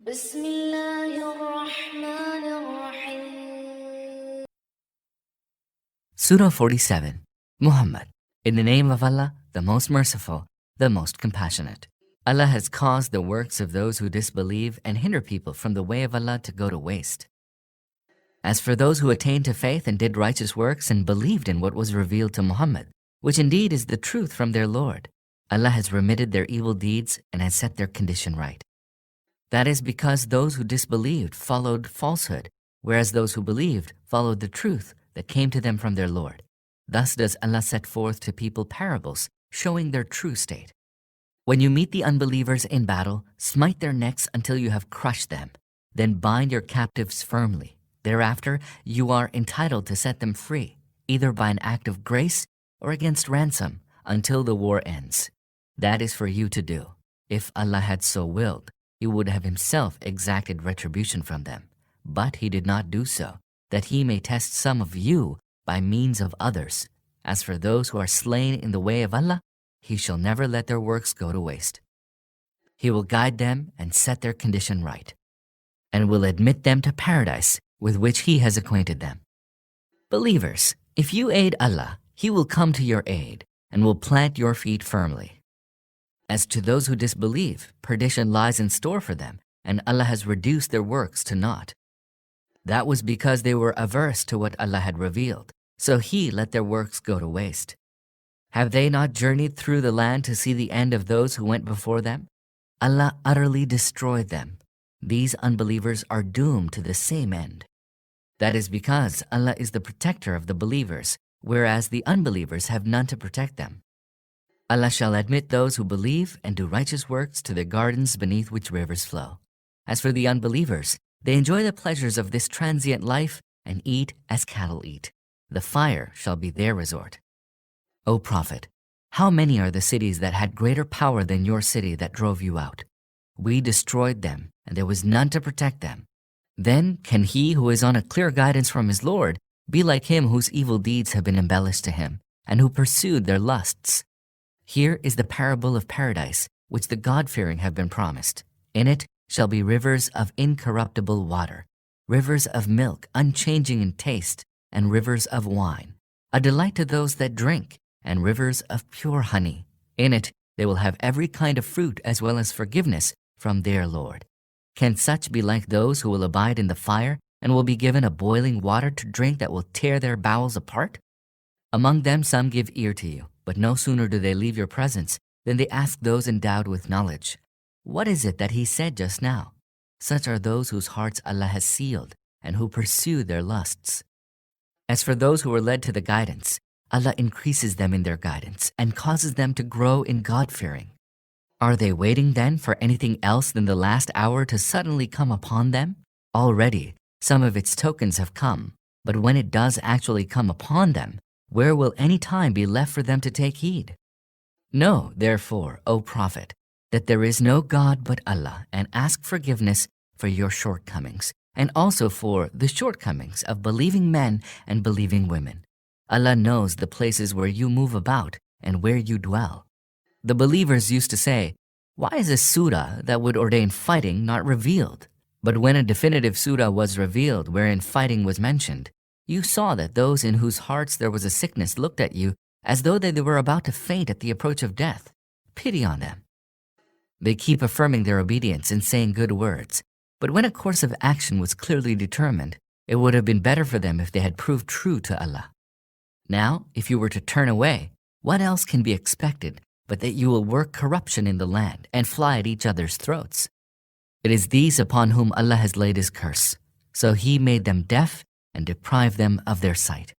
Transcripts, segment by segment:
بسم الله الرحمن الرحيم. Surah 47, Muhammad. In the name of Allah, the most merciful, the most compassionate. Allah has caused the works of those who disbelieve and hinder people from the way of Allah to go to waste. As for those who attained to faith and did righteous works and believed in what was revealed to Muhammad, which indeed is the truth from their Lord, Allah has remitted their evil deeds and has set their condition right. That is because those who disbelieved followed falsehood, whereas those who believed followed the truth that came to them from their Lord. Thus does Allah set forth to people parables showing their true state. When you meet the unbelievers in battle, smite their necks until you have crushed them. Then bind your captives firmly. Thereafter, you are entitled to set them free, either by an act of grace or against ransom, until the war ends. That is for you to do. If Allah had so willed, He would have Himself exacted retribution from them. But He did not do so, that He may test some of you by means of others. As for those who are slain in the way of Allah, He shall never let their works go to waste. He will guide them and set their condition right, and will admit them to paradise with which He has acquainted them. Believers, if you aid Allah, He will come to your aid and will plant your feet firmly. As to those who disbelieve, perdition lies in store for them, and Allah has reduced their works to naught. That was because they were averse to what Allah had revealed, so He let their works go to waste. Have they not journeyed through the land to see the end of those who went before them? Allah utterly destroyed them. These unbelievers are doomed to the same end. That is because Allah is the protector of the believers, whereas the unbelievers have none to protect them. Allah shall admit those who believe and do righteous works to the gardens beneath which rivers flow. As for the unbelievers, they enjoy the pleasures of this transient life and eat as cattle eat. The fire shall be their resort. O Prophet, how many are the cities that had greater power than your city that drove you out? We destroyed them, and there was none to protect them. Then can he who is on a clear guidance from his Lord be like him whose evil deeds have been embellished to him, and who pursued their lusts? Here is the parable of paradise, which the God-fearing have been promised. In it shall be rivers of incorruptible water, rivers of milk unchanging in taste, and rivers of wine, a delight to those that drink, and rivers of pure honey. In it they will have every kind of fruit as well as forgiveness from their Lord. Can such be like those who will abide in the fire and will be given a boiling water to drink that will tear their bowels apart? Among them some give ear to you, but no sooner do they leave your presence than they ask those endowed with knowledge, "What is it that he said just now?" Such are those whose hearts Allah has sealed and who pursue their lusts. As for those who are led to the guidance, Allah increases them in their guidance and causes them to grow in God-fearing. Are they waiting then for anything else than the last hour to suddenly come upon them? Already, some of its tokens have come, but when it does actually come upon them, where will any time be left for them to take heed? Know, therefore, O Prophet, that there is no God but Allah, and ask forgiveness for your shortcomings, and also for the shortcomings of believing men and believing women. Allah knows the places where you move about and where you dwell. The believers used to say, "Why is a surah that would ordain fighting not revealed?" But when a definitive surah was revealed wherein fighting was mentioned, you saw that those in whose hearts there was a sickness looked at you as though they were about to faint at the approach of death. Pity on them. They keep affirming their obedience and saying good words, but when a course of action was clearly determined, it would have been better for them if they had proved true to Allah. Now, if you were to turn away, what else can be expected but that you will work corruption in the land and fly at each other's throats? It is these upon whom Allah has laid His curse, so He made them deaf and deprived them of their sight.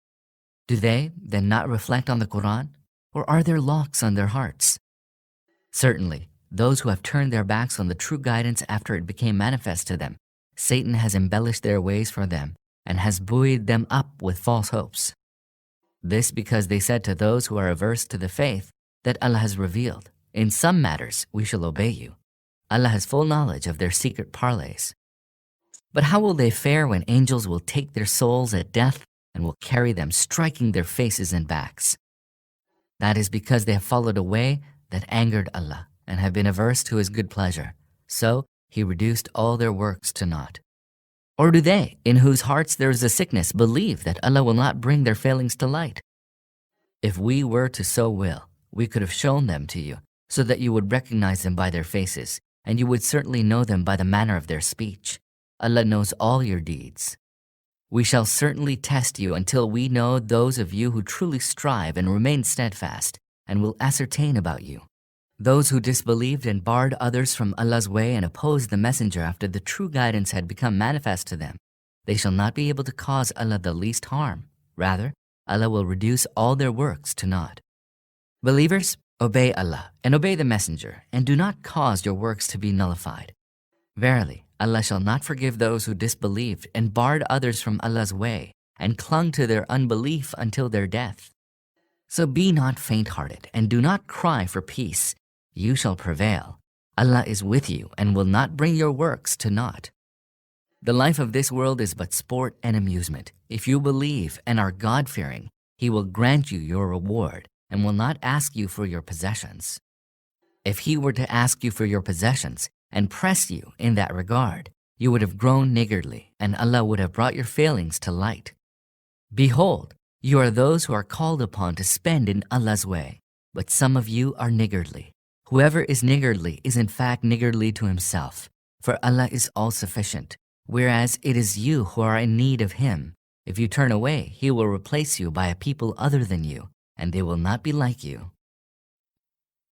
Do they then not reflect on the Qur'an, or are there locks on their hearts? Certainly, those who have turned their backs on the true guidance after it became manifest to them, Satan has embellished their ways for them and has buoyed them up with false hopes. This because they said to those who are averse to the faith that Allah has revealed, "In some matters we shall obey you." Allah has full knowledge of their secret parleys. But how will they fare when angels will take their souls at death and will carry them, striking their faces and backs? That is because they have followed a way that angered Allah and have been averse to His good pleasure. So He reduced all their works to naught. Or do they, in whose hearts there is a sickness, believe that Allah will not bring their failings to light? If we were to so will, we could have shown them to you, so that you would recognize them by their faces, and you would certainly know them by the manner of their speech. Allah knows all your deeds. We shall certainly test you until we know those of you who truly strive and remain steadfast, and will ascertain about you. Those who disbelieved and barred others from Allah's way and opposed the messenger after the true guidance had become manifest to them, they shall not be able to cause Allah the least harm. Rather, Allah will reduce all their works to naught. Believers, obey Allah and obey the messenger, and do not cause your works to be nullified. Verily, Allah shall not forgive those who disbelieved and barred others from Allah's way and clung to their unbelief until their death. So be not faint-hearted and do not cry for peace. You shall prevail. Allah is with you and will not bring your works to naught. The life of this world is but sport and amusement. If you believe and are God-fearing, He will grant you your reward and will not ask you for your possessions. If He were to ask you for your possessions and press you in that regard, you would have grown niggardly, and Allah would have brought your failings to light. Behold, you are those who are called upon to spend in Allah's way, but some of you are niggardly. Whoever is niggardly is in fact niggardly to himself, for Allah is all-sufficient, whereas it is you who are in need of Him. If you turn away, He will replace you by a people other than you, and they will not be like you.